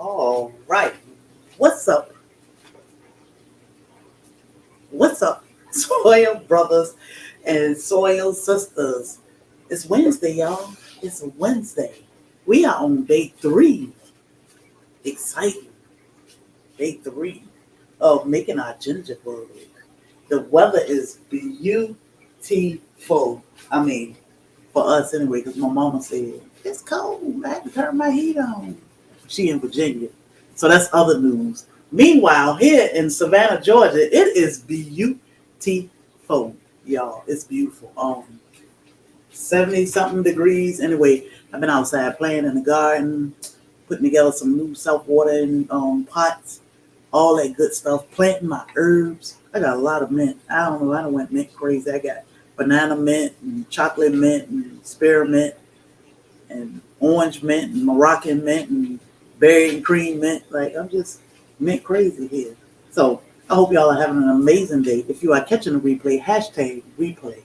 All right. What's up? What's up, soil brothers and soil sisters? It's Wednesday, y'all. It's Wednesday. We are on day three. Exciting. Day three of making our gingerbread. The weather is beautiful. I mean, for us anyway, because my mama said, it's cold. I had to turn my heat on. She in Virginia. So that's other news. Meanwhile, here in Savannah, Georgia, it is beautiful, y'all. It's beautiful. 70 something degrees. Anyway, I've been outside playing in the garden, putting together some new self-watering pots, all that good stuff, planting my herbs. I got a lot of mint. I don't know, I done went mint crazy. I got banana mint and chocolate mint and spearmint and orange mint and Moroccan mint and berry and cream mint. Like, I'm just mint crazy here. So I hope y'all are having an amazing day. If you are catching the replay, hashtag replay.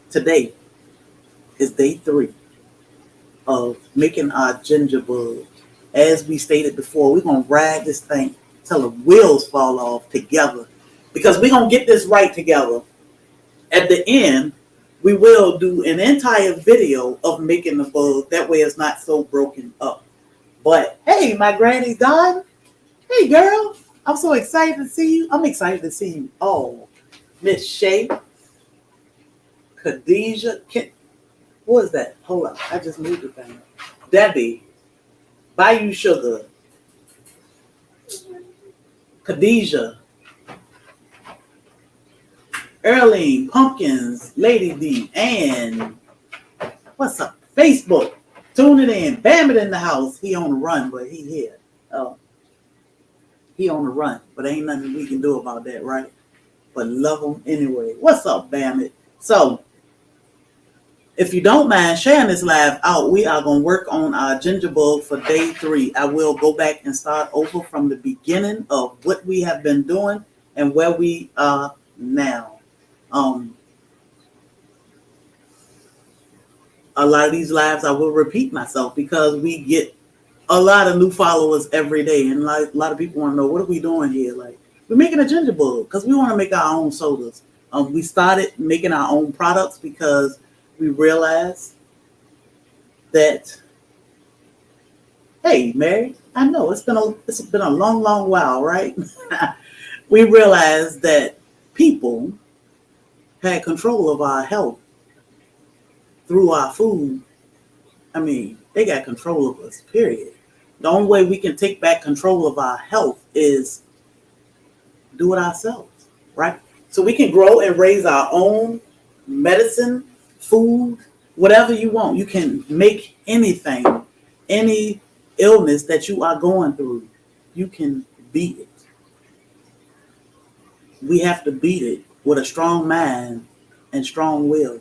Today is day three of making our gingerbread. As we stated before, we're going to ride this thing till the wheels fall off together, because we're going to get this right together. At the end, we will do an entire video of making the bug. That way it's not so broken up. But hey, my granny's gone. Hey, girl. I'm so excited to see you. I'm excited to see you all. Miss Shay, Khadijah. What is that? Hold up. I just moved the thing. Debbie, Bayou Sugar, Khadijah, Earling, Pumpkins, Lady D, and what's up? Facebook. Tuning in. Bam in the house. He on the run, but he here. He on the run, but ain't nothing we can do about that, right? But love him anyway. What's up, Bam? So, if you don't mind sharing this live out, we are going to work on our gingerbread for day three. I will go back and start over from the beginning of what we have been doing and where we are now. A lot of these lives I will repeat myself because we get a lot of new followers every day, and a lot of people want to know, what are we doing here? Like, we're making a gingerbread because we want to make our own sodas. We started making our own products because we realized that, hey, Mary, I know it's been a long while, right? We realized that people had control of our health through our food. I mean, they got control of us, period. The only way we can take back control of our health is do it ourselves, right? So we can grow and raise our own medicine, food, whatever you want. You can make anything, any illness that you are going through, you can beat it. We have to beat it with a strong mind and strong will.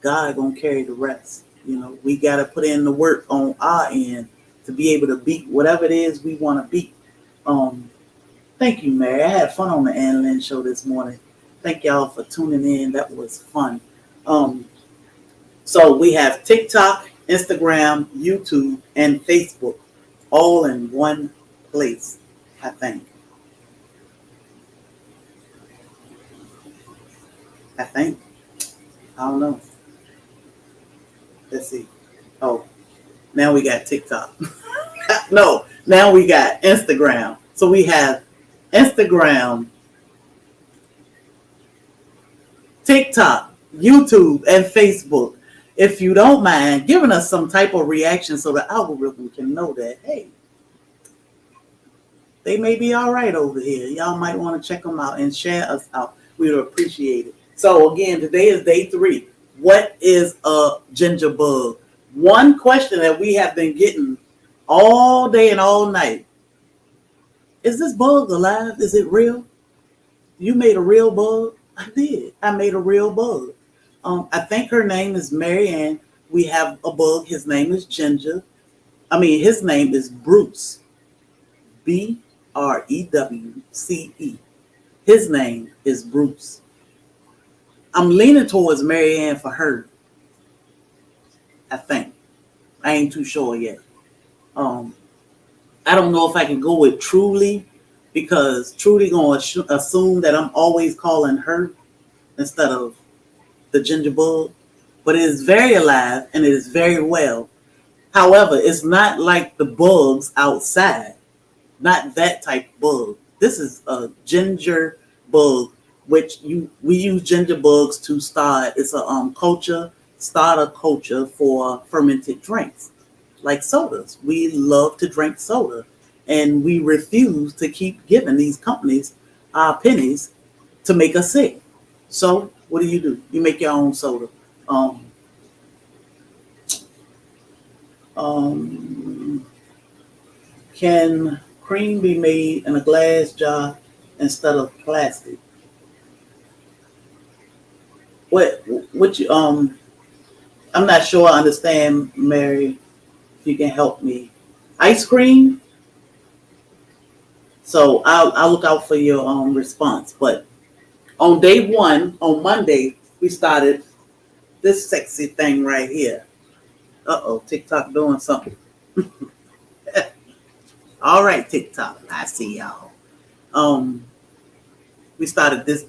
God gonna carry the rest. You know, we gotta put in the work on our end to be able to beat whatever it is we want to beat. Thank you, Mary. I had fun on the Ann Lynn show this morning. Thank y'all for tuning in. That was fun. So we have TikTok, Instagram, YouTube, and Facebook all in one place, I think. I don't know. Let's see. Oh, now we got TikTok. No, now we got Instagram. So we have Instagram, TikTok, YouTube, and Facebook. If you don't mind giving us some type of reaction so the algorithm can know that, hey, they may be all right over here. Y'all might want to check them out and share us out. We would appreciate it. So again, today is day three. What is a gingerbread? One question that we have been getting all day and all night. Is this bug alive? Is it real? You made a real bug? I did. I made a real bug. I think her name is Mary Ann. We have a bug. His name is Ginger. His name is Bruce. Brewce. His name is Bruce. I'm leaning towards Mary Ann for her. I think. I ain't too sure yet. I don't know if I can go with Truly because Truly gonna assume that I'm always calling her instead of the ginger bug. But it is very alive and it is very well. However, it's not like the bugs outside. Not that type of bug. This is a ginger bug, which we use ginger bugs to start. It's a starter culture for fermented drinks, like sodas. We love to drink soda, and we refuse to keep giving these companies our pennies to make us sick. So what do? You make your own soda. Um, um, can cream be made in a glass jar instead of plastic? What what you I'm not sure I understand, Mary. If you can help me. Ice cream. So I'll look out for your response. But on day one, on Monday, we started this sexy thing right here. Uh-oh, TikTok doing something. All right, TikTok. I see y'all. Um, we started this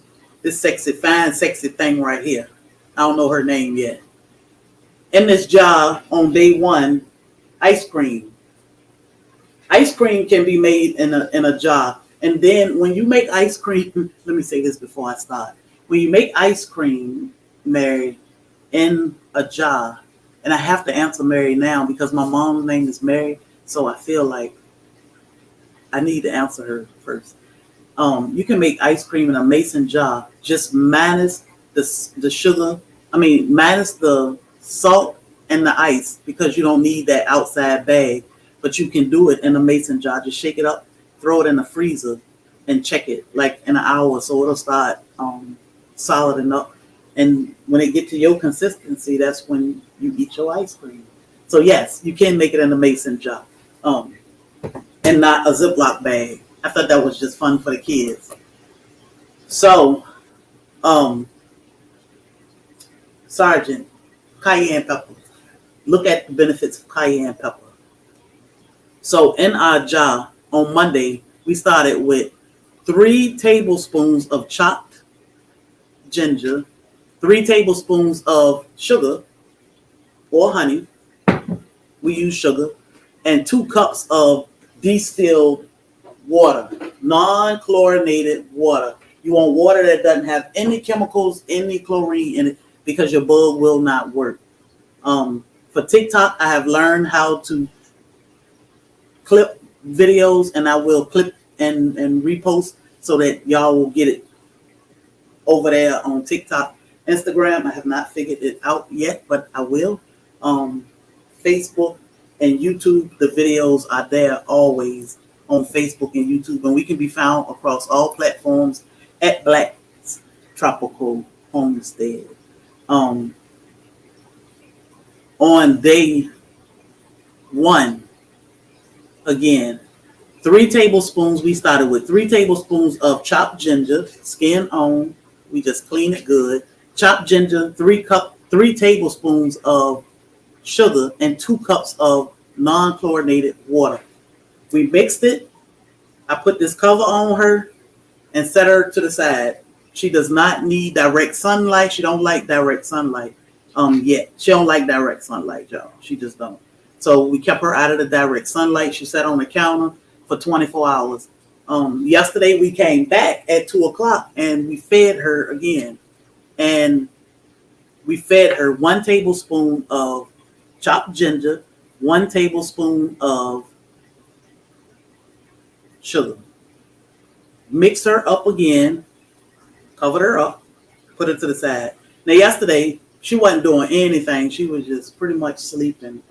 sexy thing right here. I don't know her name yet. In this jar on day one, ice cream. Ice cream can be made in a jar. And then when you make ice cream, let me say this before I start. When you make ice cream, Mary, in a jar, and I have to answer Mary now because my mom's name is Mary, so I feel like I need to answer her first. You can make ice cream in a mason jar, just minus the sugar. I mean, minus the salt and the ice because you don't need that outside bag. But you can do it in a mason jar. Just shake it up, throw it in the freezer, and check it like in an hour, so it'll start soliding up. And when it get to your consistency, that's when you eat your ice cream. So yes, you can make it in a mason jar, and not a Ziploc bag. I thought that was just fun for the kids. So, um, Sergeant, cayenne pepper. Look at the benefits of cayenne pepper. So in our jar on Monday, we started with 3 tablespoons of chopped ginger, 3 tablespoons of sugar or honey. We use sugar, and 2 cups of distilled water, non-chlorinated water. You want water that doesn't have any chemicals, any chlorine in it, because your bug will not work. For TikTok, I have learned how to clip videos, and I will clip and repost so that y'all will get it over there on TikTok. Instagram, I have not figured it out yet, but I will. Facebook and YouTube, the videos are there always on Facebook and YouTube, and we can be found across all platforms at Black's Tropical Homestead. On day one, again, 3 tablespoons. We started with 3 tablespoons of chopped ginger, skin on. We just clean it good. Chopped ginger, 3 tablespoons of sugar, and 2 cups of non-chlorinated water. We mixed it. I put this cover on her and set her to the side. She does not need direct sunlight. She don't like direct sunlight yet. She don't like direct sunlight, y'all. She just don't. So we kept her out of the direct sunlight. She sat on the counter for 24 hours. Yesterday we came back at 2 o'clock and we fed her again. And we fed her 1 tablespoon of chopped ginger, 1 tablespoon of sugar. Mix her up again, covered her up, put her to the side. Now yesterday, she wasn't doing anything. She was just pretty much sleeping.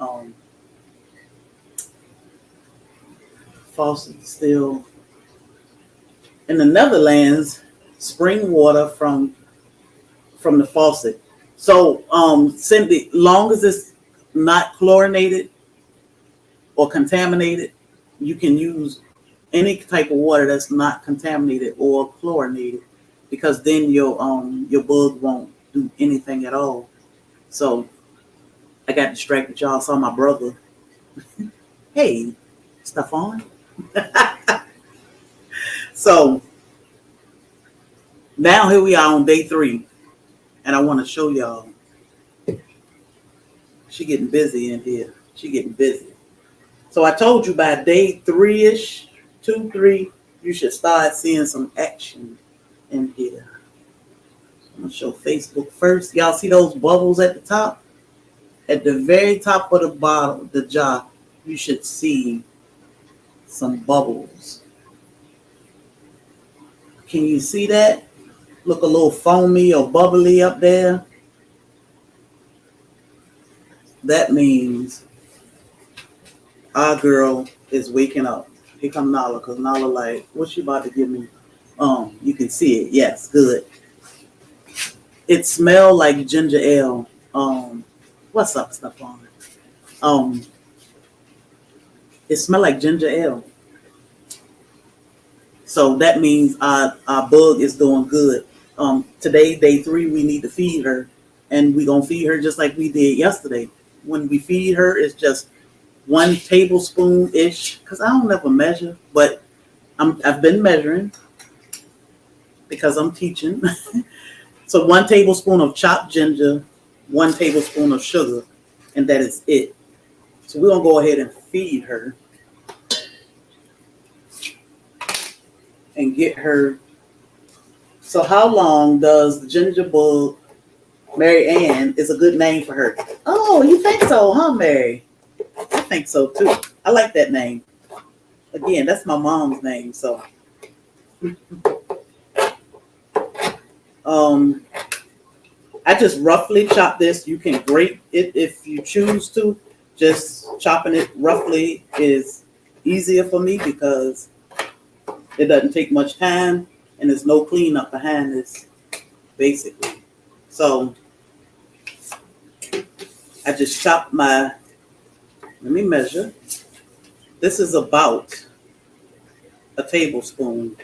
Faucet still. In the Netherlands, spring water from the faucet. So Cindy, long as it's not chlorinated or contaminated, you can use any type of water that's not contaminated or chlorinated, because then your bug won't do anything at all. So I got distracted. Y'all saw my brother. Hey, Stefan. So now here we are on day 3, and I want to show y'all. She getting busy in here. She getting busy. So I told you by day 3-ish, 2, 3, you should start seeing some action in here. I'm gonna show Facebook first. Y'all see those bubbles at the top? At the very top of the bottle, the jar, you should see some bubbles. Can you see that? Look a little foamy or bubbly up there. That means our girl is waking up. Here come Nala, because Nala like, what's she about to give me? You can see it. Yes, good. It smelled like ginger ale. What's up, Stephon? It smelled like ginger ale. So that means our bug is doing good. Today, day 3, we need to feed her. And we're going to feed her just like we did yesterday. When we feed her, it's just 1 tablespoon-ish. Because I don't ever measure, but I've been measuring because I'm teaching. So 1 tablespoon of chopped ginger, 1 tablespoon of sugar, and that is it. So we're going to go ahead and feed her and get her. So how long does the ginger bug, Mary Ann, is a good name for her? Oh, you think so, huh, Mary? I think so, too. I like that name. Again, that's my mom's name, so. I just roughly chop this. You can grate it if you choose to. Just chopping it roughly is easier for me because it doesn't take much time and there's no cleanup behind this, basically. So I just chopped let me measure. This is about a tablespoon.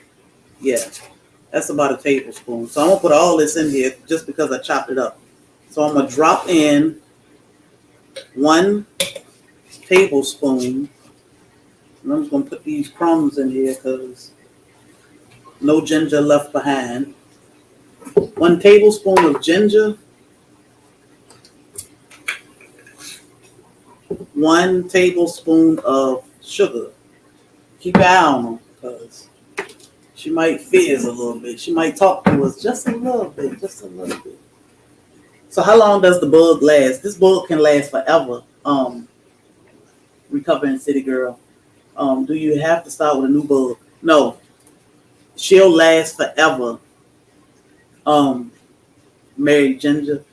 Yeah. That's about a tablespoon. So I'm going to put all this in here just because I chopped it up. So I'm going to drop in 1 tablespoon. And I'm just going to put these crumbs in here because no ginger left behind. 1 tablespoon of ginger. 1 tablespoon of sugar. Keep your eye on them because she might fizz a little bit. She might talk to us just a little bit, So how long does the bug last? This bug can last forever. Recovering City Girl. Do you have to start with a new bug? No. She'll last forever. Mary Ginger.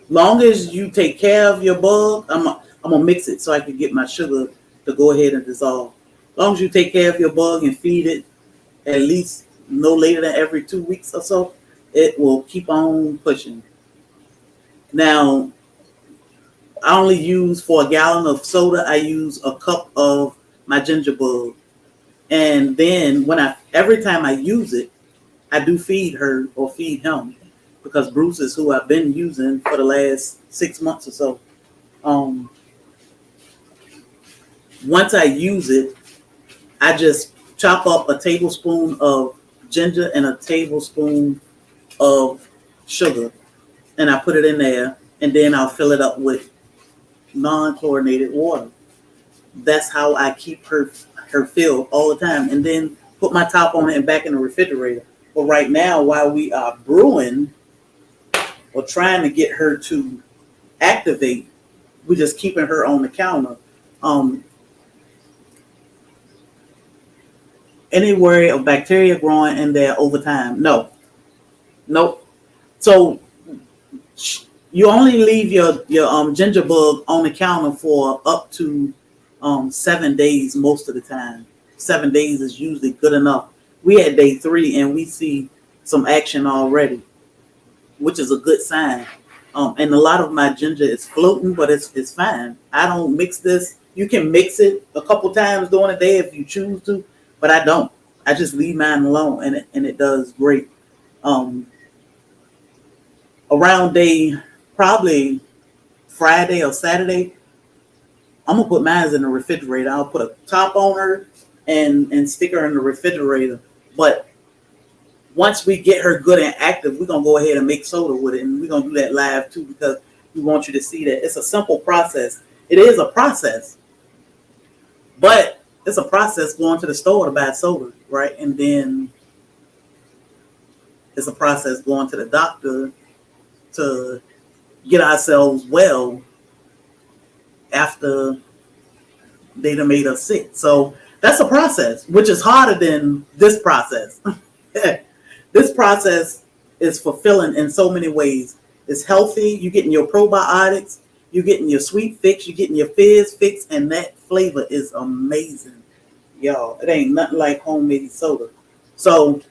Long as you take care of your bug, I'm gonna mix it so I can get my sugar to go ahead and dissolve. As long as you take care of your bug and feed it at least no later than every 2 weeks or so, it will keep on pushing. Now, I only use for a gallon of soda, I use a cup of my ginger bug. And then every time I use it, I do feed her or feed him because Bruce is who I've been using for the last 6 months or so. Once I use it, I just chop up a tablespoon of ginger and a tablespoon of sugar, and I put it in there, and then I'll fill it up with non-chlorinated water. That's how I keep her filled all the time, and then put my top on it and back in the refrigerator. But right now, while we are brewing or trying to get her to activate, we're just keeping her on the counter. Any worry of bacteria growing in there over time? No. Nope. So you only leave your ginger bug on the counter for up to 7 days most of the time. 7 days is usually good enough. We at day 3 and we see some action already, which is a good sign. And a lot of my ginger is floating, but it's fine. I don't mix this. You can mix it a couple times during the day if you choose to, but I don't. I just leave mine alone, and it does great. Around day probably Friday or Saturday, I'm gonna put mine in the refrigerator. I'll put a top on her and stick her in the refrigerator. But once we get her good and active, we're gonna go ahead and make soda with it, and we're gonna do that live too because we want you to see that it's a simple process. It is a process, but it's a process going to the store to buy soda, right? And then it's a process going to the doctor to get ourselves well after they done made us sick. So that's a process, which is harder than this process. This process is fulfilling in so many ways. It's healthy. You're getting your probiotics. You're getting your sweet fix. You're getting your fizz fix. And that flavor is amazing. Y'all, it ain't nothing like homemade soda. So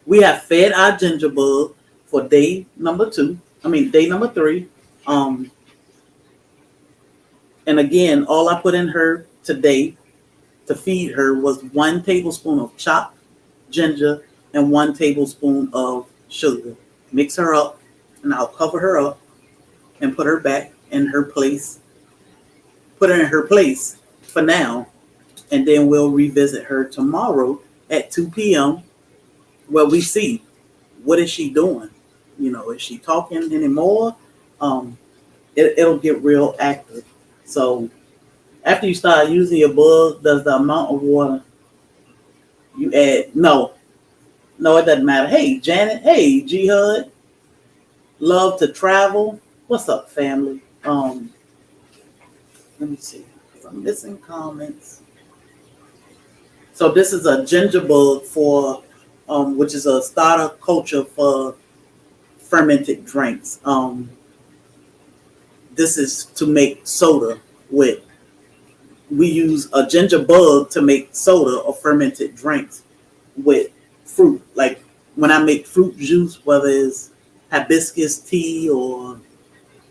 we have fed our ginger bug for day number 3. And again, all I put in her today to feed her was 1 tablespoon of chopped ginger and 1 tablespoon of sugar. Mix her up, and I'll cover her up and put her back in her place. Put her in her place for now, and then we'll revisit her tomorrow at 2 p.m. where we see what is she doing. You know, is she talking anymore? It'll get real active. So after you start using your bug, does the amount of water you add? No, it doesn't matter. Hey, Janet. Hey, G Hud. Love to travel. What's up, family? Let me see. I'm missing comments. So this is a ginger bug for, which is a starter culture for fermented drinks. This is to make soda with. We use a ginger bug to make soda or fermented drinks with fruit. Like when I make fruit juice, whether it's hibiscus tea or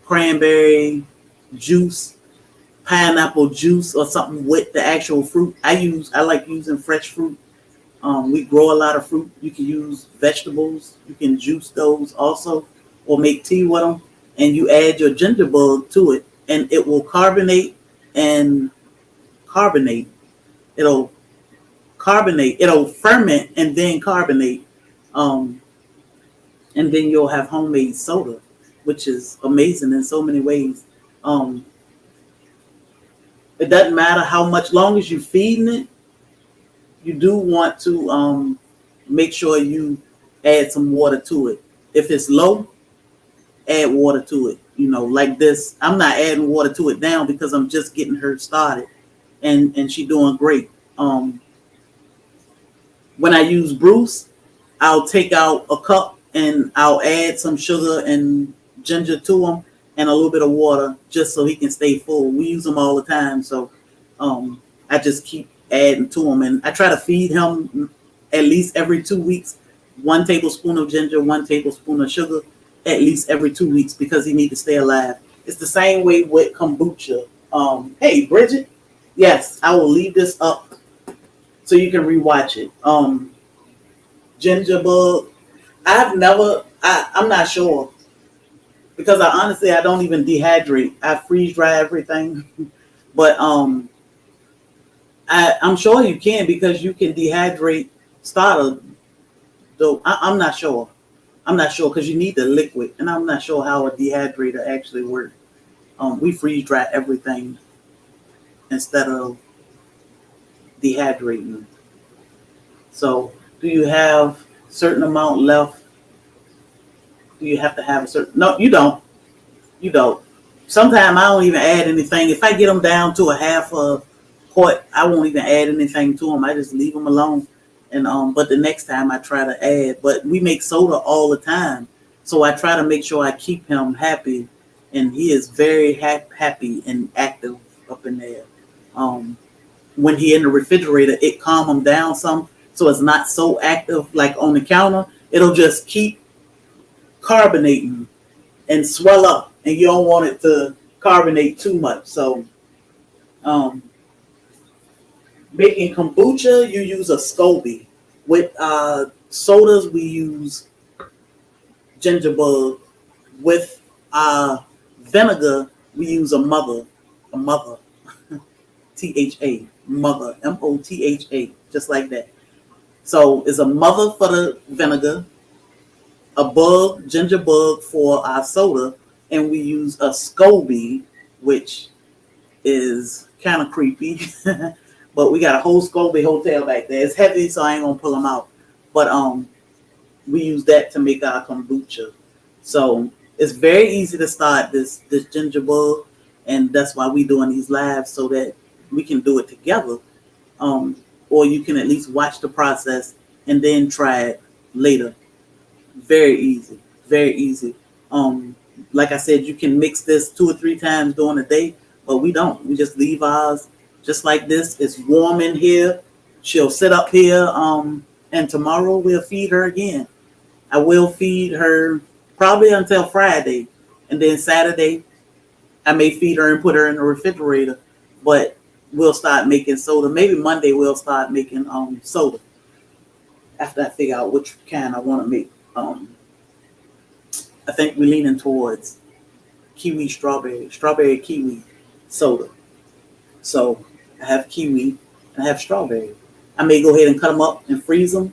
cranberry juice, pineapple juice, or something with the actual fruit. I like using fresh fruit. We grow a lot of fruit. You can use vegetables. You can juice those also, or make tea with them. And you add your ginger bug to it, and it will carbonate and carbonate. It'll carbonate. It'll ferment and then carbonate. And then you'll have homemade soda, which is amazing in so many ways. It doesn't matter how much, long as you're feeding it, you do want to make sure you add some water to it. If it's low, add water to it. You know, like this, I'm not adding water to it now because I'm just getting her started, and she's doing great. When I use Bruce, I'll take out a cup and I'll add some sugar and ginger to them and a little bit of water just so he can stay full. We use them all the time, so I just keep adding to him, and I try to feed him at least every 2 weeks, 1 tablespoon of ginger, 1 tablespoon of sugar, at least every 2 weeks because he needs to stay alive. It's the same way with kombucha. Hey, Bridget, yes, I will leave this up so you can rewatch it. Ginger bug, I'm not sure because I don't even dehydrate. I freeze dry everything, but I'm sure you can because you can dehydrate starter. Though I'm not sure. I'm not sure because you need the liquid, and I'm not sure how a dehydrator actually works. We freeze dry everything instead of dehydrating. So, do you have a certain amount left? Do you have to have a certain? No, you don't. You don't. Sometimes I don't even add anything. If I get them down to a half a quart, I won't even add anything to them. I just leave them alone. And but the next time I try to add. But we make soda all the time, so I try to make sure I keep him happy, and he is very happy and active up in there. When he in the refrigerator, it calm him down some, so it's not so active like on the counter. It'll just keep carbonating and swell up, and you don't want it to carbonate too much. So, making kombucha, you use a SCOBY. With sodas, we use ginger bug. With vinegar, we use a mother. Motha, Motha, just like that. So it's a mother for the vinegar, a bug, ginger bug for our soda, and we use a SCOBY, which is kind of creepy. But we got a whole SCOBY hotel back there. It's heavy, so I ain't gonna pull them out. But we use that to make our kombucha. So it's very easy to start this ginger bug, and that's why we doing these lives so that we can do it together. Or you can at least watch the process and then try it later. Very easy, very easy. Like I said, you can mix this 2 or 3 times during the day, but we don't. We just leave ours just like this. It's warm in here. She'll sit up here, and tomorrow we'll feed her again. I will feed her probably until Friday, and then Saturday I may feed her and put her in the refrigerator. But we'll start making soda. Maybe Monday we'll start making soda after I figure out which kind I want to make. I think we're leaning towards strawberry kiwi soda. So I have kiwi and I have strawberry. I may go ahead and cut them up and freeze them.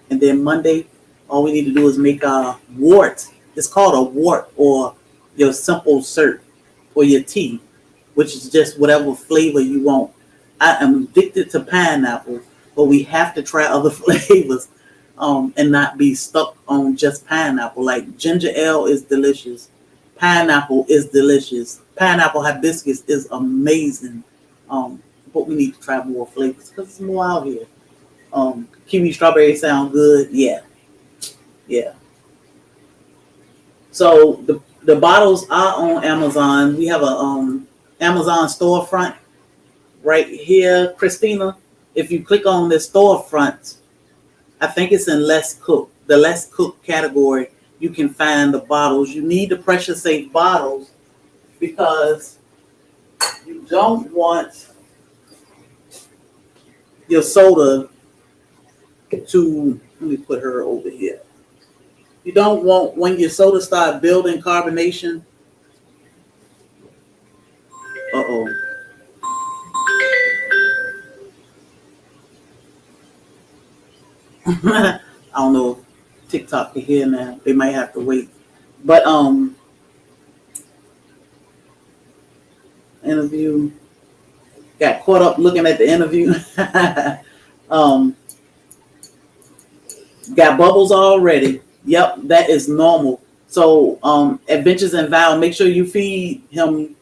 And then Monday, all we need to do is make a wort. It's called a wort, or your simple syrup, or your tea, which is just whatever flavor you want. I am addicted to pineapple, but we have to try other flavors and not be stuck on just pineapple. Like ginger ale is delicious. Pineapple is delicious. Pineapple hibiscus is amazing. But we need to try more flavors because it's more out here. Kiwi strawberry sound good. Yeah. So the bottles are on Amazon. We have a Amazon storefront right here, Christina. If you click on this storefront, I think it's in the less cooked category. You can find the bottles. You need the pressure safe bottles because you don't want your soda to, let me put her over here. You don't want, when your soda start building carbonation. I don't know if TikTok can hear now. They might have to wait. But interview. Got caught up looking at the interview. Got bubbles already. Yep, that is normal. So Adventures in Val, make sure you feed him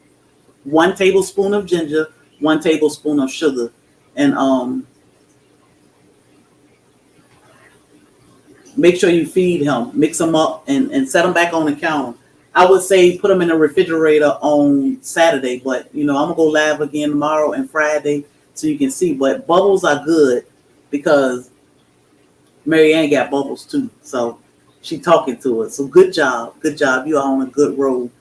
1 tablespoon of ginger, 1 tablespoon of sugar, and make sure you feed him, mix them up, and set them back on the counter. I would say put them in the refrigerator on Saturday, but I'm gonna go live again tomorrow and Friday so you can see. But bubbles are good because Marianne got bubbles too, so she talking to us. So good job. You are on a good road.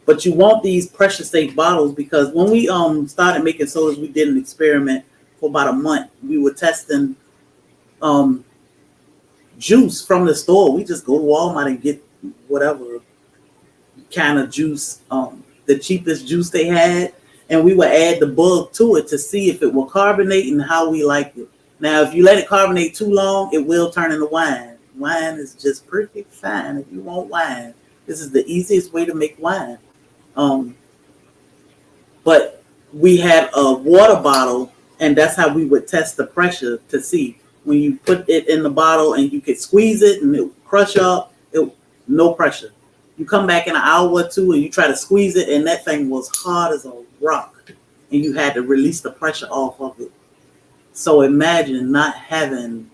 But you want these pressure safe bottles because when we started making sodas, we did an experiment for about a month. We were testing juice from the store. We just go to Walmart and get whatever kind of juice, the cheapest juice they had, and we would add the bug to it to see if it will carbonate and how we liked it. Now, if you let it carbonate too long, it will turn into wine. Wine is just perfect fine if you want wine. This is the easiest way to make wine. But we had a water bottle, and that's how we would test the pressure to see. When you put it in the bottle and you could squeeze it and it would crush up, no pressure. You come back in an hour or two and you try to squeeze it, and that thing was hard as a rock, and you had to release the pressure off of it. So imagine not having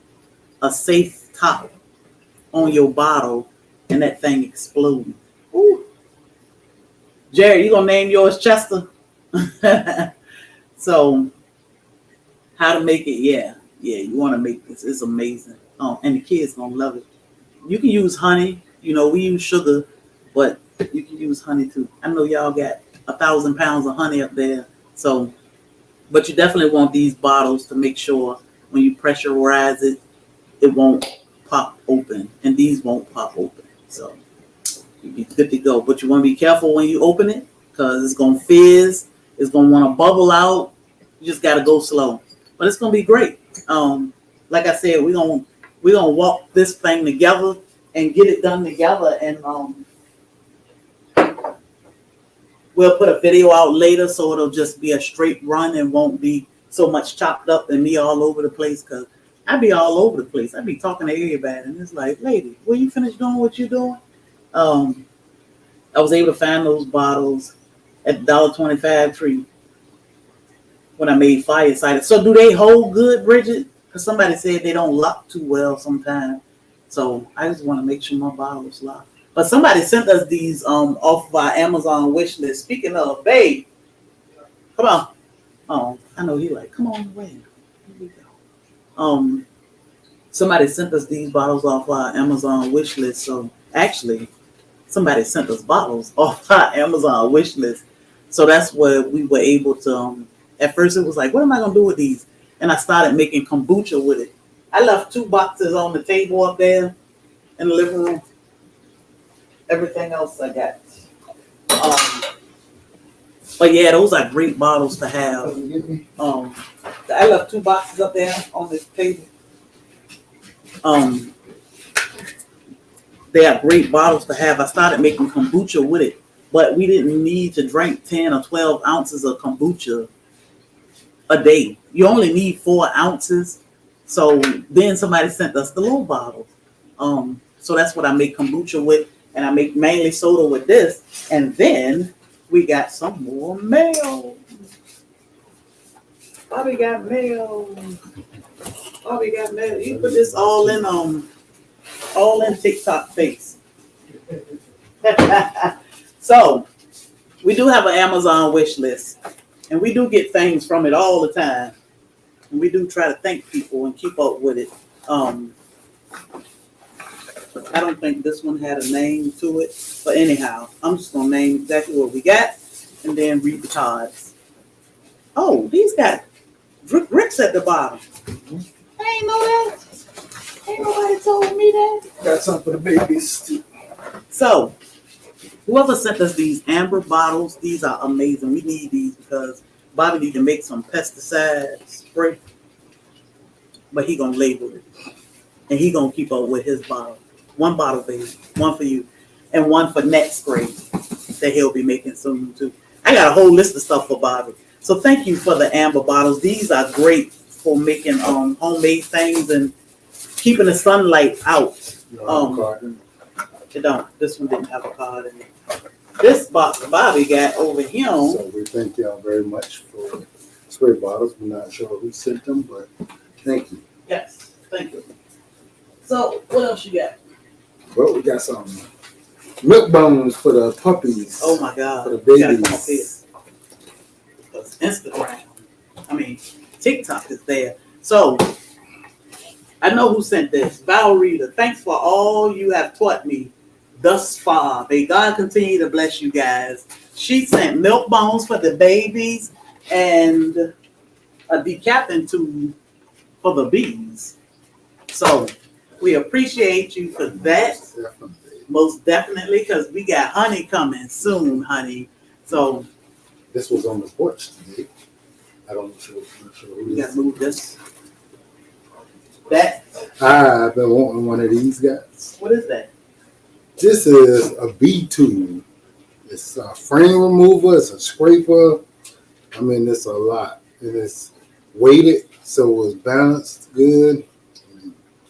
a safe top on your bottle and that thing exploding. Ooh. Jerry, you gonna name yours Chester? So how to make it? Yeah, you want to make this. It's amazing. And the kids gonna love it. You can use honey. We use sugar, but you can use honey too. I know y'all got 1,000 pounds of honey up there. So, but you definitely want these bottles to make sure when you pressurize it, it won't pop open, and these won't pop open. So you'll be good to go. But you want to be careful when you open it because it's gonna fizz. It's gonna want to bubble out, You just gotta go slow. But it's gonna be great. Like I said, we're gonna walk this thing together and get it done together, and we'll put a video out later so it'll just be a straight run and won't be so much chopped up and me all over the place, because I be all over the place. I be talking to everybody and it's like, lady, will you finish doing what you're doing? I was able to find those bottles at $1.25 tree when I made fire cider. So do they hold good, Bridget? Because somebody said they don't lock too well sometimes. So I just want to make sure my bottles lock. But somebody sent us these off of our Amazon wish list. Speaking of, babe, come on. Oh, I know he like, come on, wait. Here we go. Somebody sent us these bottles off our Amazon wish list. So actually, somebody sent us bottles off our Amazon wish list. So that's where we were able to. At first, it was like, what am I gonna do with these? And I started making kombucha with it. I left 2 boxes on the table up there in the living room. Everything else I got. But yeah, those are great bottles to have. I left 2 boxes up there on this table. They are great bottles to have. I started making kombucha with it, but we didn't need to drink 10 or 12 ounces of kombucha a day. You only need 4 ounces. So then somebody sent us the little bottles. So that's what I make kombucha with, and I make mainly soda with this. And then we got some more mayo. Bobby got mayo. Bobby got mayo. You put this all in TikTok face. So we do have an Amazon wish list, and we do get things from it all the time. And we do try to thank people and keep up with it. I don't think this one had a name to it, but anyhow, I'm just gonna name exactly what we got and then read the cards. Oh, these got bricks at the bottom. I ain't know that. Ain't nobody told me that. Got something for the babies. So, whoever sent us these amber bottles, these are amazing. We need these because Bobby need to make some pesticide spray, but he gonna label it, and he gonna keep up with his bottle. 1 bottle, baby, 1 for you, and 1 for net spray that he'll be making soon too. I got a whole list of stuff for Bobby. So thank you for the amber bottles. These are great for making homemade things and keeping the sunlight out. It don't. This one didn't have a card in it. This box Bobby got over here. So we thank y'all very much for spray bottles. We're not sure who sent them, but thank you. Yes, thank you. So what else you got? Well, we got some milk bones for the puppies. Oh my God. For the babies. Because TikTok is there. So I know who sent this. Valrita, thanks for all you have taught me thus far. May God continue to bless you guys. She sent milk bones for the babies and a decapping tube for the bees. So we appreciate you for that. Most definitely, because we got honey coming soon, honey. So this was on the porch today. I'm not sure who we this got to move this. That. I've been wanting one of these guys. What is that? This is a bee tool. It's a frame remover. It's a scraper. I mean, it's a lot. And it's weighted, so it's balanced good.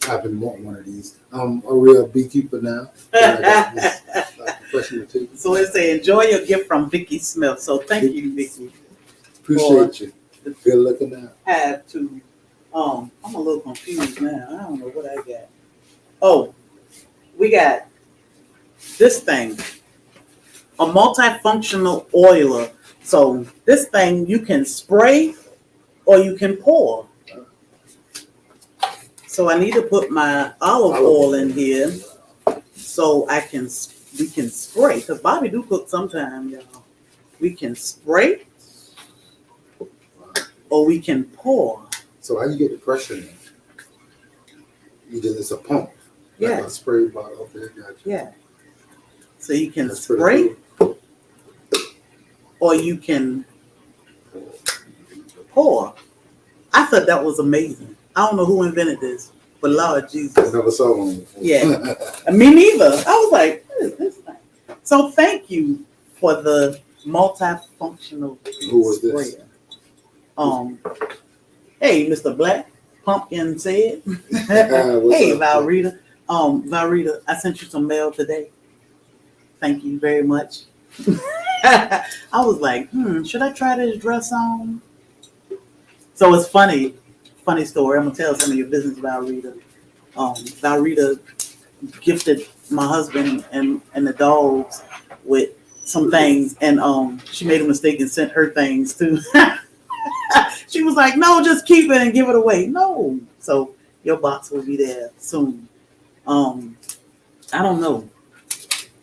I've been wanting one of these. I'm a real beekeeper now. So it's a enjoy your gift from Vicky Smith. So thank you, Vicky. Appreciate you. Good looking out. Have to. I'm a little confused now. I don't know what I got. Oh, we got this thing, a multifunctional oiler. So this thing you can spray or you can pour. So I need to put my olive oil in here so we can spray. Because Bobby do cook sometimes, y'all. We can spray or we can pour. So how you get the pressure in? It's a pump. Yeah. Like a spray bottle. Okay, gotcha. Yeah. So you can spray or you can pour. I thought that was amazing. I don't know who invented this, but Lord I Jesus. never saw one before. Yeah. Me neither. I was like, what is this thing? So thank you for the multifunctional Who was this? sprayer. Hey, Mr. Black, Pumpkin said. Hey, Valrita. Valrita, I sent you some mail today. Thank you very much. I was like, should I try this dress on? So it's funny story. I'm gonna tell some of your business, Valrita. Valrita gifted my husband and the dogs with some things, and she made a mistake and sent her things too. She was like, no, just keep it and give it away. No. So your box will be there soon. I don't know.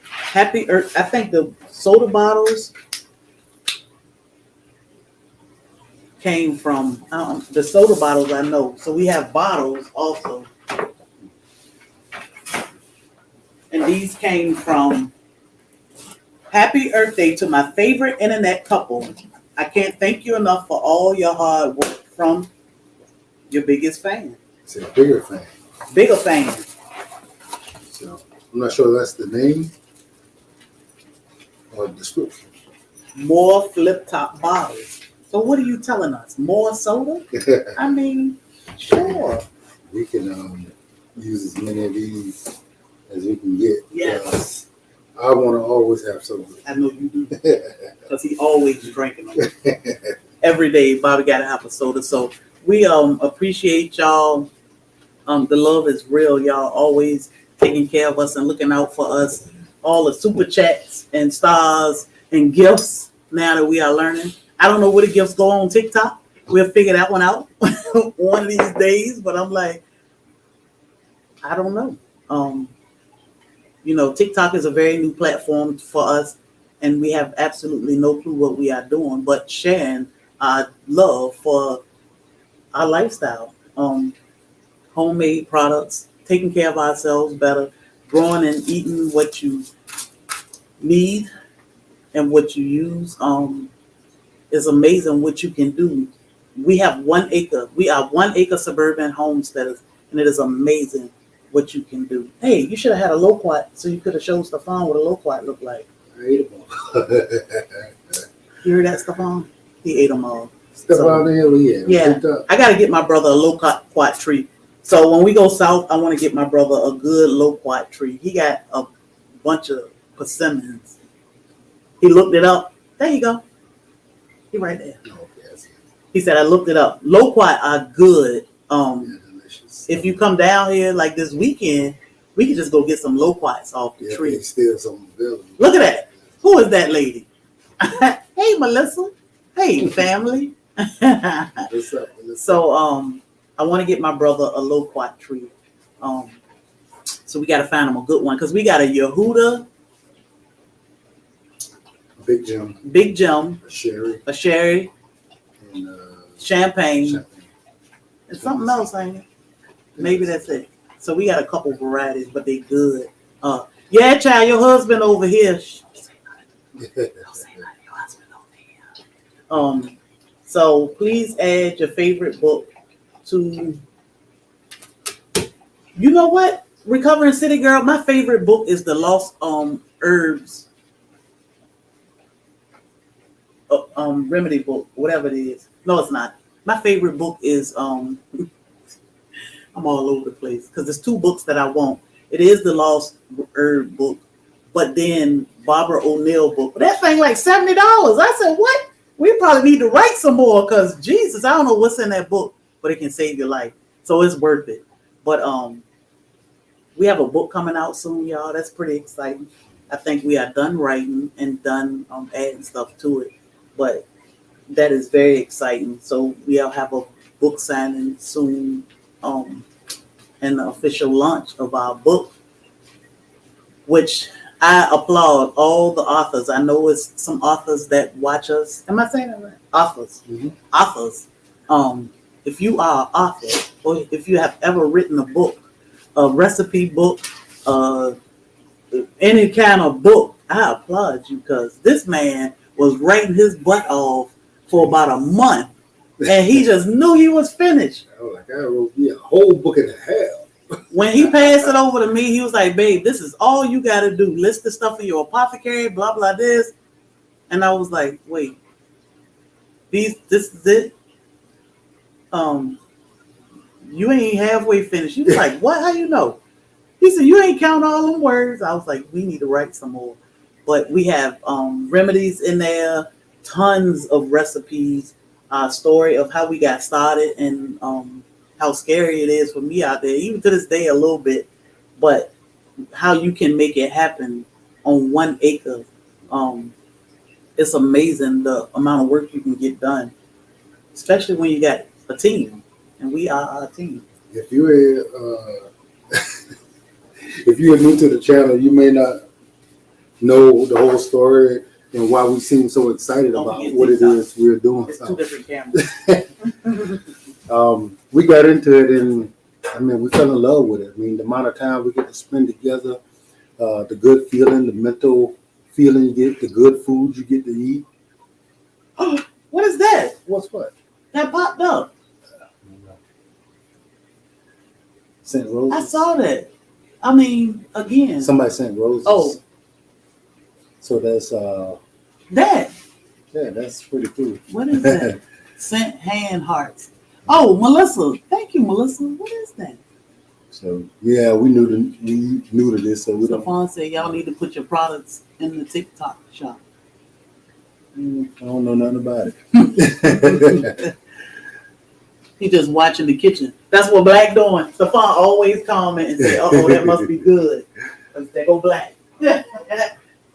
Happy Earth. I think the soda bottles came from the soda bottles I know. So we have bottles also. And these came from Happy Earth Day to my favorite internet couple. I can't thank you enough for all your hard work from your biggest fan. It's a bigger fan. Bigger fan. So I'm not sure that's the name or description. More flip top bottles. So what are you telling us? More soda? I mean, sure. We can use as many of these as we can get. Yes. I want to always have soda. I know you do. Because he always drinking them. Every day, Bobby got to have a soda. So we appreciate y'all. The love is real. Y'all always taking care of us and looking out for us. All the super chats and stars and gifts now that we are learning. I don't know where the gifts go on TikTok. We'll figure that one out one of these days. But I'm like, I don't know. TikTok is a very new platform for us, and we have absolutely no clue what we are doing, but sharing our love for our lifestyle. Homemade products, taking care of ourselves better, growing and eating what you need and what you use. It's amazing what you can do. We have 1 acre. We are 1 acre suburban homesteaders, and it is amazing what you can do. Hey, you should have had a loquat so you could have showed Stefan what a loquat looked like. I ate them all. You heard that, Stefan? He ate them all. Stefan, yeah. I got to get my brother a loquat tree. So when we go south, I want to get my brother a good loquat tree. He got a bunch of persimmons. He looked it up. There you go. He right there. He said, I looked it up. Loquat are good. If you come down here like this weekend, we can just go get some loquats off the tree. Still some building. Look at that. Who is that lady? Hey, Melissa. Hey, family. What's up, Melissa? So, I want to get my brother a loquat tree. So we got to find him a good one because we got a Yehuda, Big Jim, a sherry, and champagne, and something else, ain't it? Maybe that's it. So we got a couple varieties, but they good. Yeah, child, your husband over here. Don't say nothing. Your husband over here. So please add your favorite book to. You know what? Recovering City Girl. My favorite book is the Lost Herbs remedy book, whatever it is. No, it's not. My favorite book is I'm all over the place because there's 2 books that I want. It is the Lost Herb book, but then Barbara O'Neill book. But that thing like $70. I said, what? We probably need to write some more because Jesus, I don't know what's in that book, but it can save your life. So it's worth it. But we have a book coming out soon, y'all. That's pretty exciting. I think we are done writing and done adding stuff to it. But that is very exciting. So we'll have a book signing soon. And the official launch of our book, which I applaud all the authors. I know it's some authors that watch us. Am I saying that right? Authors. Mm-hmm. Authors. If you are an author, or if you have ever written a book, a recipe book, any kind of book, I applaud you because this man was writing his butt off for about a month And he just knew he was finished. I was like, I wrote me a whole book and a half. When he passed it over to me, he was like, babe, this is all you got to do. List the stuff in your apothecary, blah, blah, this. And I was like, wait, this is it? You ain't halfway finished. He was like, what? How you know? He said, you ain't count all them words. I was like, we need to write some more. But we have remedies in there, tons of recipes, story of how we got started and how scary it is for me out there, even to this day a little bit, but how you can make it happen on 1 acre. It's amazing the amount of work you can get done, especially when you got a team, and we are a team. If you're if you're new to the channel, you may not know the whole story and why we seem so excited about what it is we're doing. It's 2 different cameras. We got into it and we fell in love with it. I mean, the amount of time we get to spend together, the good feeling, the mental feeling you get, the good food you get to eat. Oh, what is that? What's what? That popped up. Sent roses. I saw that. I mean, again. Somebody sent roses. Oh. So that's that. Yeah, that's pretty cool. What is that? Sent hand hearts. Oh, Melissa. Thank you, Melissa. What is that? So yeah, we knew to this, so we Stephon said y'all need to put your products in the TikTok shop. I don't know nothing about it. He just watching the kitchen. That's what Black doing. Stephon always comment and say, "Uh-oh, that must be good." They go Black. But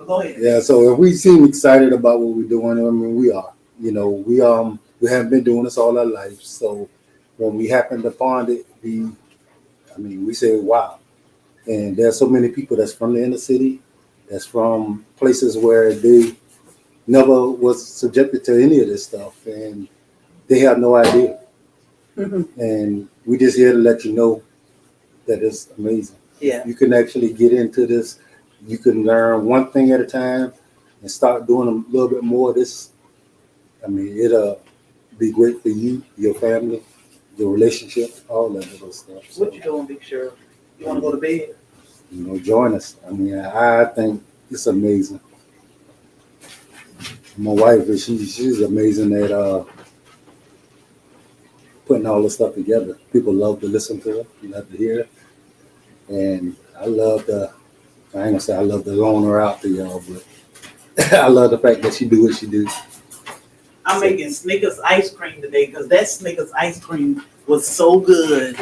go ahead. Yeah. So if we seem excited about what we're doing, I mean, we are. You know, we haven't been doing this all our life. So when we happened upon it, we say, wow. And there's so many people that's from the inner city, that's from places where they never was subjected to any of this stuff, and they have no idea. Mm-hmm. And we just here to let you know that it's amazing. Yeah. You can actually get into this. You can learn one thing at a time and start doing a little bit more of this. It'll be great for you, your family, your relationship, all that little stuff. So, what you doing, Big Cheryl? You want to go to bed? Join us. I think it's amazing. My wife, she's amazing at putting all this stuff together. People love to listen to her, love to hear her. And I ain't gonna say I love to loan her out to y'all, but I love the fact that she do what she do. I'm making Snickers ice cream today because that Snickers ice cream was so good.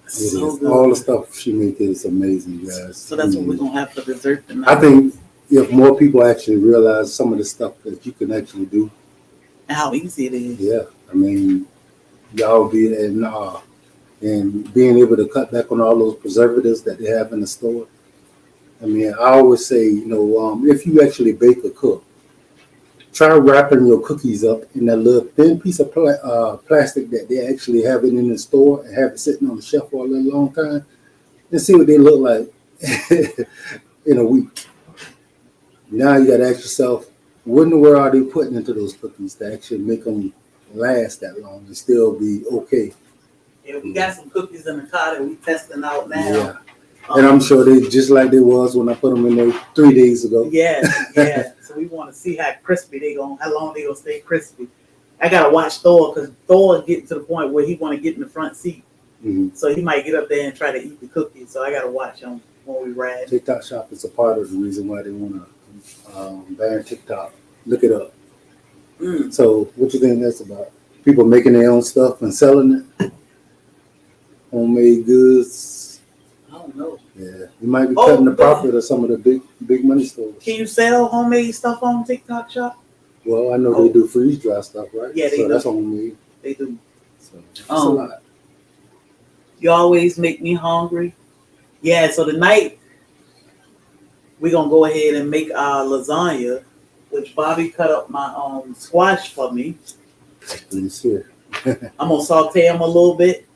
So good. All the stuff she makes is amazing, guys. So that's what we're going to have for dessert tonight. I think if more people actually realize some of the stuff that you can actually do. And how easy it is. Yeah. Y'all be and being able to cut back on all those preservatives that they have in the store. I always say, if you actually bake or cook, try wrapping your cookies up in that little thin piece of plastic that they actually have it in the store and have it sitting on the shelf for a little long time and see what they look like in a week. Now you got to ask yourself, what in the world are they putting into those cookies to actually make them last that long and still be okay? Yeah, we got some cookies in the car that we testing out now. Yeah. And I'm sure they just like they was when I put them in there 3 days ago. Yeah. So we want to see how crispy how long they gonna stay crispy. I gotta watch Thor because Thor getting to the point where he want to get in the front seat. Mm-hmm. So he might get up there and try to eat the cookies. So I gotta watch him when we ride. TikTok shop is a part of the reason why they want to ban TikTok. Look it up. So what you think that's about? People making their own stuff and selling it? Homemade goods? I don't know. Yeah, you might be cutting the profit of some of the big money stores. Can you sell homemade stuff on TikTok shop? Well, I know they do freeze dry stuff, right? Yeah, they do. That's homemade. They do. So that's a lot. You always make me hungry. Yeah, so tonight we're gonna go ahead and make our lasagna, which Bobby cut up my squash for me. Please here. I'm gonna saute them a little bit,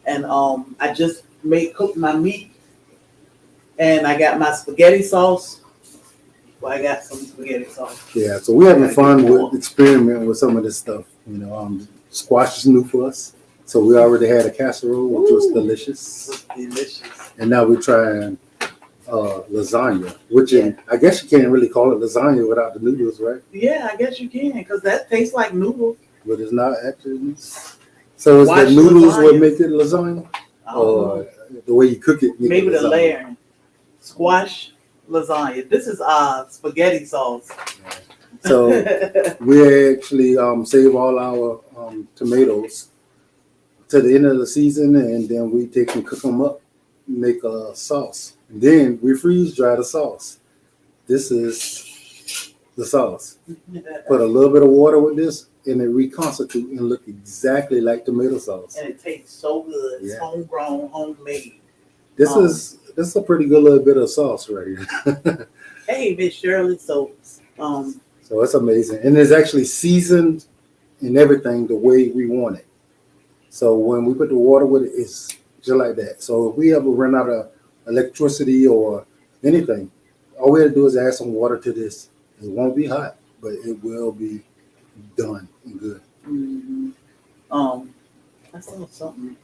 and I just cook my meat, and I got my spaghetti sauce. Well, I got some spaghetti sauce. Yeah, so we're having fun with experimenting with some of this stuff. Squash is new for us. So we already had a casserole, which was delicious. Delicious. And now we're trying lasagna, which I guess you can't really call it lasagna without the noodles, right? Yeah, I guess you can, because that tastes like noodles. But it's not actually. So is the noodles what make it lasagna? Or the way you cook it? Maybe the layering. Squash lasagna. This is spaghetti sauce. Yeah. So we actually save all our tomatoes to the end of the season, and then we take and cook them up, make a sauce. And then we freeze dry the sauce. This is the sauce. Put a little bit of water with this, and it reconstitute and look exactly like tomato sauce. And it tastes so good. It's homegrown, homemade. This is a pretty good little bit of sauce right here. Hey, Miss Shirley. So it's amazing, and it's actually seasoned and everything the way we want it. So when we put the water with it, it's just like that. So if we ever run out of electricity or anything, all we have to do is add some water to this. It won't be hot, but it will be done and good. Mm-hmm. I saw something.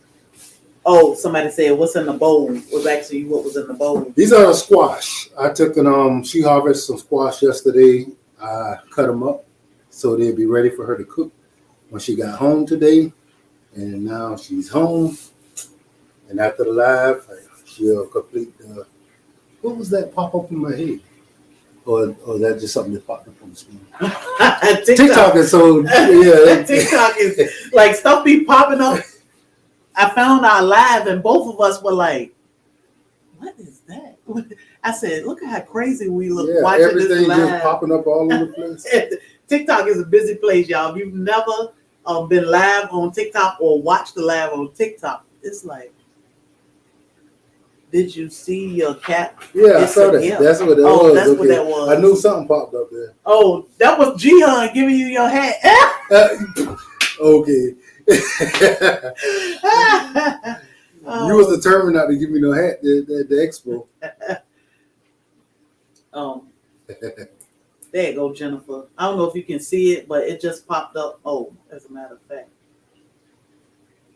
Oh, somebody said, "What's in the bowl?" Was actually what was in the bowl. These are squash. I took she harvested some squash yesterday. I cut them up so they'd be ready for her to cook when she got home today. And now she's home. And after the live, she'll complete the. What was that pop up in my head? Or that just something that popped up on the screen? TikTok is so TikTok is like stuff be popping up. I found our live and both of us were like, "What is that?" I said, "Look at how crazy we look watching this live." Everything just popping up all over the place. TikTok is a busy place, y'all. If you've never been live on TikTok or watched the live on TikTok, it's like, did you see your cat? Yeah, I saw that. Yeah. That's what that was. That's what that was. I knew something popped up there. Oh, that was Jihan giving you your hat. Okay. You was determined not to give me no hat at the expo. There you go, Jennifer. I don't know if you can see it, but it just popped up. Oh, as a matter of fact.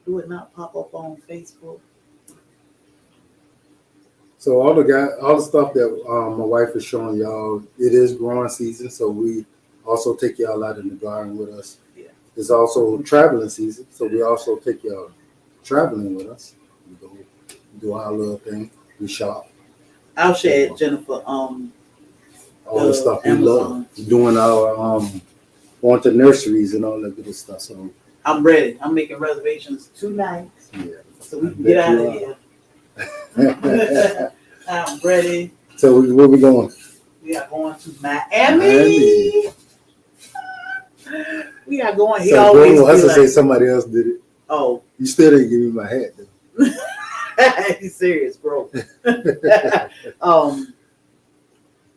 Do it not pop up on Facebook? So all the stuff that my wife is showing y'all, it is growing season. So we also take y'all out in the garden with us. Yeah. It's also traveling season, so we also take y'all traveling with us. We go do our little thing. We shop. I'll share it, Jennifer. All the stuff we love. Doing our going to nurseries and all that good stuff. So I'm ready. I'm making reservations tonight. Yeah. So we can get out of here. I'm ready. So where we going? We are going to Miami. We are going. He always Bruno has to say somebody else did it. Oh, you still didn't give me my hat though. He's serious, bro.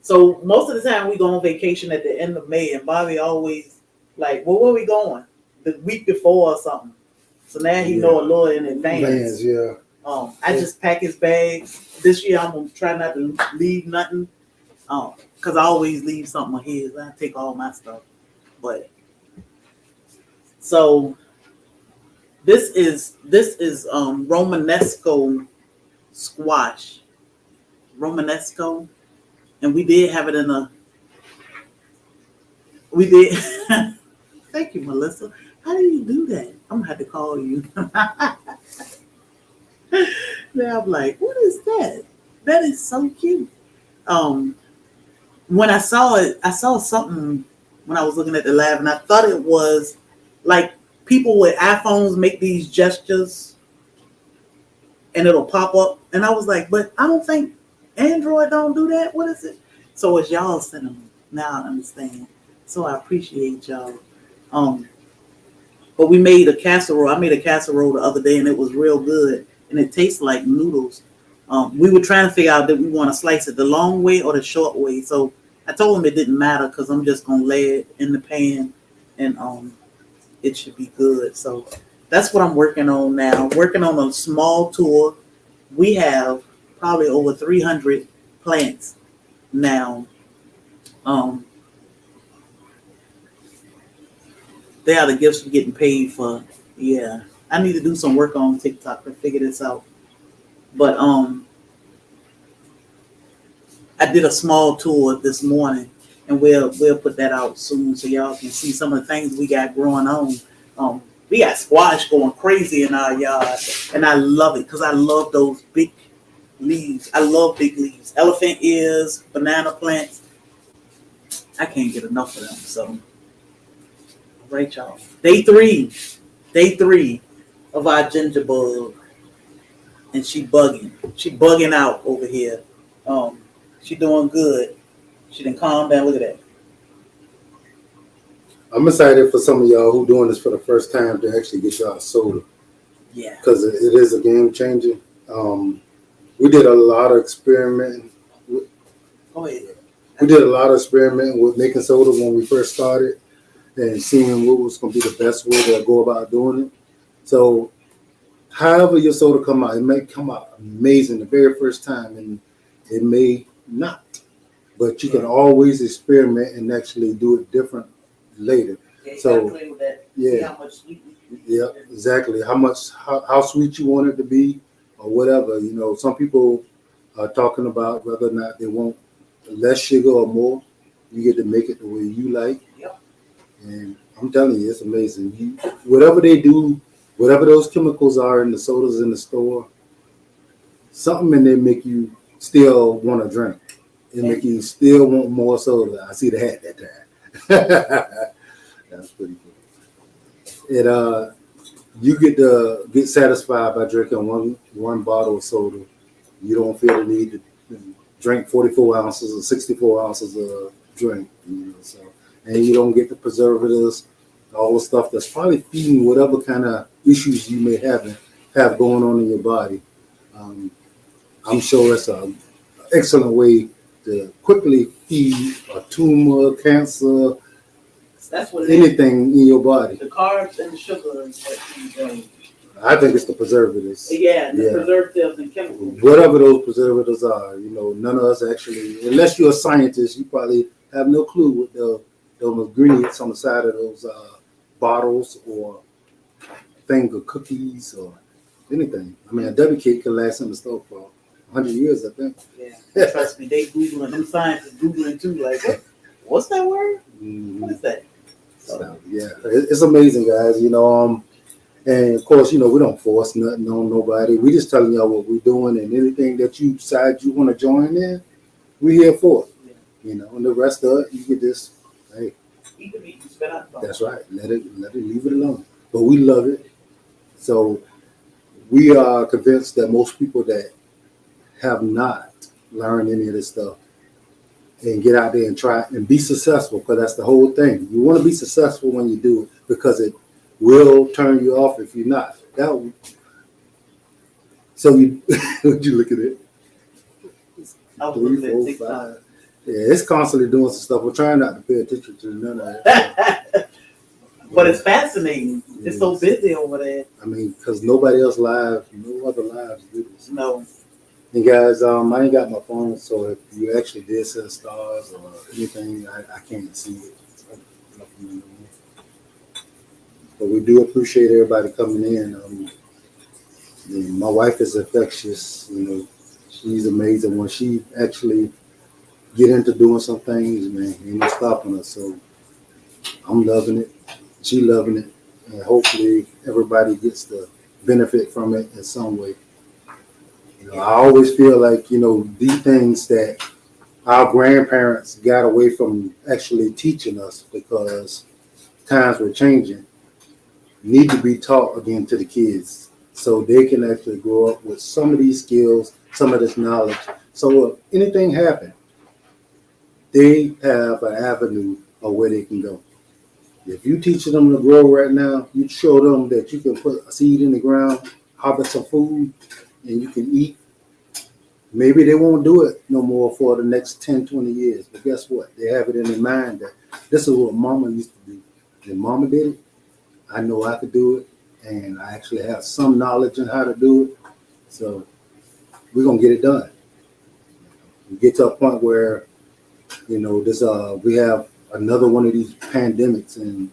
So most of the time we go on vacation at the end of May, and Bobby always like, "Well, where we going?" The week before or something. So now he know a little in advance. Yeah. I just pack his bag. This year I'm gonna try not to leave nothing. Because I always leave something of his. I take all my stuff. But so this is Romanesco squash. Romanesco. And we did have it in a Thank you, Melissa. How do you do that? I'm gonna have to call you. Now I'm like, what is that? That is so cute. When I saw it, I saw something when I was looking at the lab, and I thought it was like people with iPhones make these gestures and it'll pop up. And I was like, but I don't think Android don't do that. What is it? So it's y'all cinema. Now I understand. So I appreciate y'all. But we made a casserole. I made a casserole the other day, and it was real good. And it tastes like noodles. We were trying to figure out that we want to slice it the long way or the short way. So I told him it didn't matter because I'm just going to lay it in the pan and it should be good. So that's what I'm working on now. Working on a small tour. We have probably over 300 plants now. They are the gifts we're getting paid for. Yeah. I need to do some work on TikTok to figure this out. But I did a small tour this morning, and we'll put that out soon so y'all can see some of the things we got growing on. We got squash going crazy in our yard, and I love it because I love those big leaves. I love big leaves. Elephant ears, banana plants. I can't get enough of them. So, all right, y'all. Day three of our ginger bug, and she bugging. She bugging out over here. She doing good. She done calm down. Look at that. I'm excited for some of y'all who doing this for the first time to actually get y'all soda. Yeah. Because it is a game changer. We did a lot of experimenting. Go ahead. We did a lot of experimenting with making soda when we first started and seeing what was going to be the best way to go about doing it. So however your soda come out, it may come out amazing the very first time and it may not. But you can always experiment and actually do it different later. Yeah, so play with that. Yeah. See how much sweet. Yeah, exactly. How sweet you want it to be or whatever. You know, some people are talking about whether or not they want less sugar or more. You get to make it the way you like. Yep. And I'm telling you, it's amazing. Whatever they do, whatever those chemicals are in the sodas in the store, something in there make you still want to drink. It make you still want more soda. I see the hat that time. That's pretty cool. You get satisfied by drinking one bottle of soda. You don't feel the need to drink 44 ounces or 64 ounces of drink. So, and you don't get the preservatives, all the stuff that's probably feeding whatever kind of issues you may have going on in your body. I'm sure it's an excellent way to quickly feed a tumor, cancer, That's what anything in your body. The carbs and the sugar is what feeds them. I think it's the preservatives. Yeah, the preservatives and chemicals. Whatever those preservatives are, none of us actually, unless you're a scientist, you probably have no clue what those ingredients on the side of those bottles or thing of cookies or anything. I mean, a W cake can last in the store for 100 years, I think. Yeah, trust me, they Googling, them scientists Googling too, like, what's that word? Mm-hmm. What is that? So, yeah, it's amazing, guys, and of course, we don't force nothing on nobody. We just telling y'all what we're doing, and anything that you decide you want to join in, we're here for it. Yeah. And the rest of it, you can just, hey. Eat the meat and spit out the bone. That's right. Let it leave it alone. But we love it. So we are convinced that most people that have not learned any of this stuff and get out there and try and be successful, because that's the whole thing. You want to be successful when you do it, because it will turn you off if you're not. So would you look at it? I was 3, looking at 4, 5. TikTok. Yeah, it's constantly doing some stuff. We're trying not to pay attention to none of it. But it's fascinating. It's so busy over there. I mean, because nobody else live, no other lives do this. No. And guys, I ain't got my phone, so if you actually did send stars or anything, I can't see it. But we do appreciate everybody coming in. My wife is infectious. She's amazing. When she actually get into doing some things, man, ain't no stopping us. So I'm loving it. She loving it. And hopefully everybody gets the benefit from it in some way. I always feel like, these things that our grandparents got away from actually teaching us, because times were changing, need to be taught again to the kids so they can actually grow up with some of these skills, some of this knowledge. So if anything happens, they have an avenue of where they can go. If you teaching them to grow right now, you show them that you can put a seed in the ground, harvest some food, and you can eat. Maybe they won't do it no more for the next 10, 20 years. But guess what? They have it in their mind that this is what mama used to do. And mama did it. I know I could do it. And I actually have some knowledge on how to do it. So we're going to get it done. We get to a point where, we have another one of these pandemics, and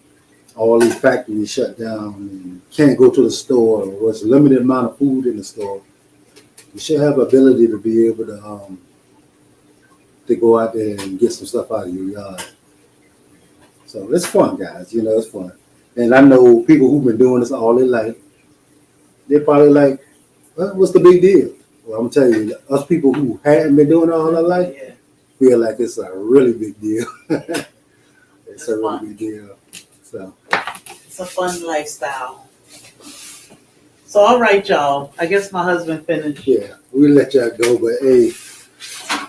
all these factories shut down and can't go to the store, or there's a limited amount of food in the store, you should have the ability to be able to go out there and get some stuff out of your yard. So it's fun, guys. You know, it's fun. And I know people who've been doing this all their life, they're probably like, well, what's the big deal? Well, I'm telling you, us people who hadn't been doing it all our life Yeah. feel like it's a really big deal. It's a really fun. big deal. So It's a fun lifestyle. So, all right, y'all. I guess my husband finished. yeah, we'll let y'all go, but hey,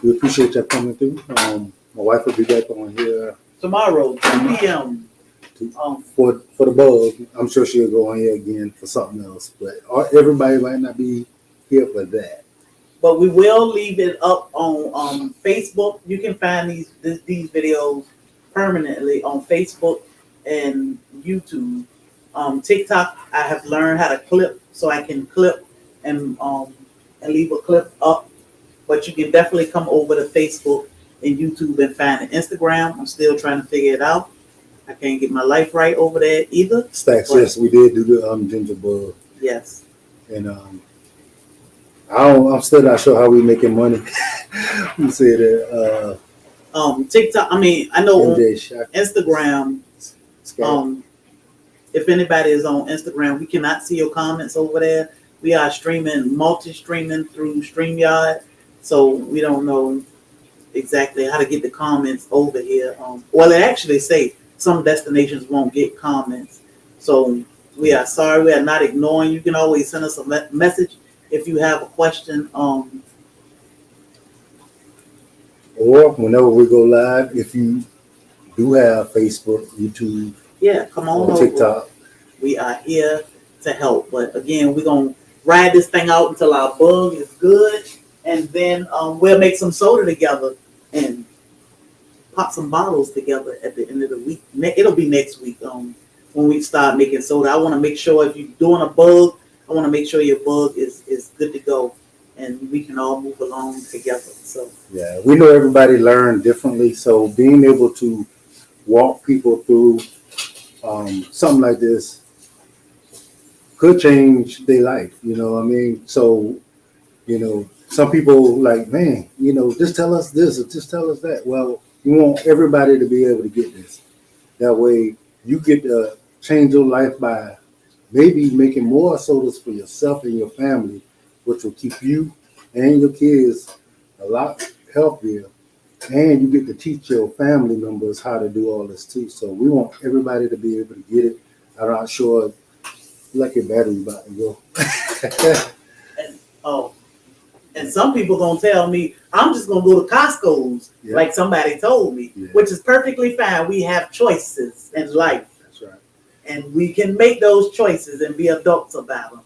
we appreciate y'all coming through. My wife will be back on here Tomorrow, 2 p.m. for the bug. I'm sure she'll go on here again for something else, but everybody might not be here for that. But we will leave it up on Facebook. You can find these videos permanently on Facebook and YouTube. TikTok, I have learned how to clip, so I can clip and leave a clip up. But you can definitely come over to Facebook and YouTube and find it. Instagram, I'm still trying to figure it out. I can't get my life right over there either. Stacks, yes, we did do the ginger bug. Yes. And I'm still not sure how we making money. You said that TikTok, I mean, I know MJ on Shaq, Instagram, Scott. if anybody is on Instagram, we cannot see your comments over there. We are multi-streaming through StreamYard, so we don't know exactly how to get the comments over here. Well, it actually say some destinations won't get comments, so we are sorry. We are not ignoring. You can always send us a message if you have a question. Or whenever we go live, if you do have Facebook, YouTube, Yeah, come on or over. TikTok, We are here to help. But again, we're going to ride this thing out until our bug is good. And then we'll make some soda together and pop some bottles together at the end of the week. It'll be next week when we start making soda. I want to make sure if you're doing a bug, I want to make sure your bug is good to go. And we can all move along together. So yeah, we know everybody learn differently. So being able to walk people through something like this could change their life. You know what I mean? So, you know, some people like, man, you know, just tell us this or just tell us that. Well, you want everybody to be able to get this. That way you get to change your life by maybe making more sodas for yourself and your family, which will keep you and your kids a lot healthier. And you get to teach your family members how to do all this too. So we want everybody to be able to get it. I'm not sure, like your battery about to go. and some people gonna tell me I'm just gonna go to Costco's, Yeah. like somebody told me, Yeah. which is perfectly fine. We have choices in life, That's right. and we can make those choices and be adults about them.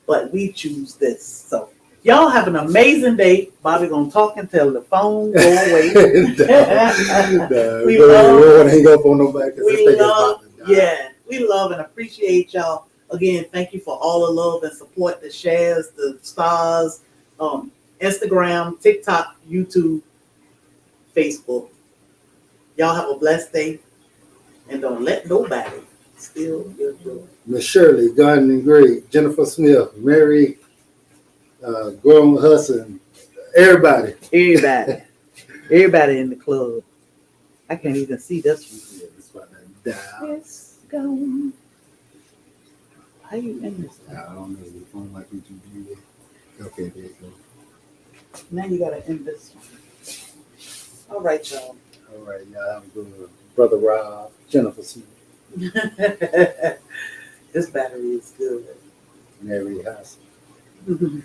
But we choose this. So y'all have an amazing day. Bobby gonna talk until the phone go away. We don't want to hang up on nobody because this thing is about to die. Yeah, we love and appreciate y'all. Again, thank you for all the love and support, the shares, the stars, Instagram, TikTok, YouTube, Facebook. Y'all have a blessed day, and don't let nobody steal your joy. Miss Shirley, Gardening Great, Jennifer Smith, Mary, Growing Hudson, everybody. Everybody in the club. I can't even see this one. Yeah, it's about to die. Let's go. How you in this thing? I don't know. The phone might be too big. Okay, there you go. Now you gotta end this one. All right, y'all. All right, y'all have a good one. Brother Rob, Jennifer Smith, This battery is good. Mary Hudson.